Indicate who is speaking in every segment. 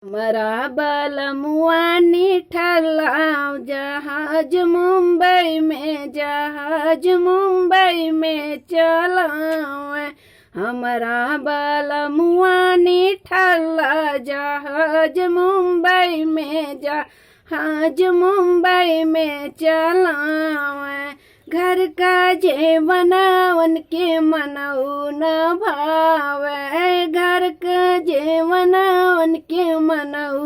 Speaker 1: हमारा बलमुआ निठल्ला जहाज मुंबई में, जहाज मुंबई में चलावे। हमारा बलमुआ निठल्ला जहाज मुंबई में, जहाज मुंबई में चलावे। घर का जेवनावन के मनऊ न भावे, घर का जेवनावन के मनऊ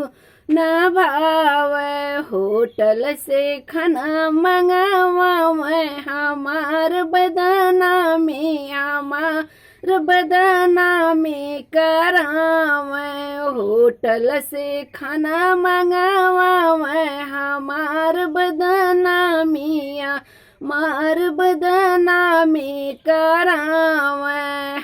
Speaker 1: न भावे। होटल से खाना मंगावे हमार बदनामी, हमार बदनामी करावे। होटल से खाना मंगावे हमार बदनामी, मार बदनामी करावे।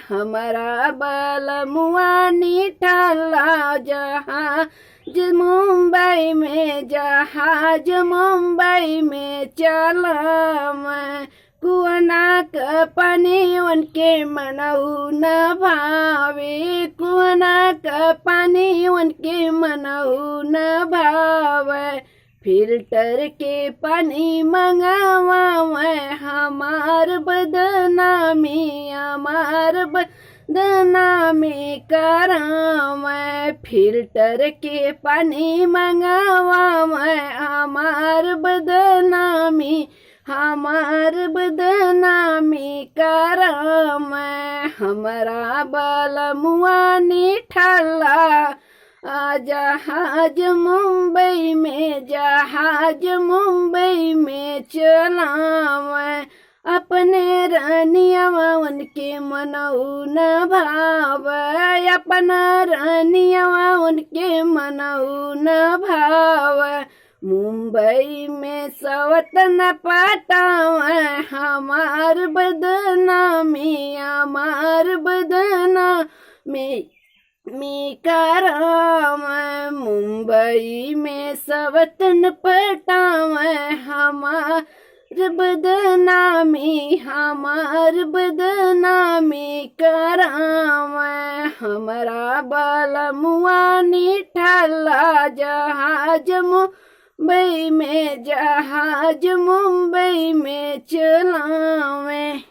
Speaker 1: हमारा बलमुआ निठल्ला जहाज मुंबई में, जहाज मुंबई में चलावे। कुआना का पानी उनके मनऊ न भावे, कुआना का पानी उनके मनऊ न भावे। फिल्टर के पानी मंगावे हमार बदनामी, हमार बदनामी करावे। फिल्टर के पानी मंगावे हमार बदनामी, हमार बदनामी करावे। हमारा बलमुआ निठल्ला जहाज मुंबई में, जहाज मुंबई में चलावे। अपने रानिया उनके मनऊ न भावे, अपना रानिया उनके मनऊ न भावे। मुंबई में सवतन पटावे हमार बदनामी, हमार बदनामी करावे। मुंबई में सवतन पटावे हमार बदनामी, हमार बदनामी करावे। हमारा बलमुआ निठल्ला जहाज मुंबई में, जहाज मुंबई में चलावे।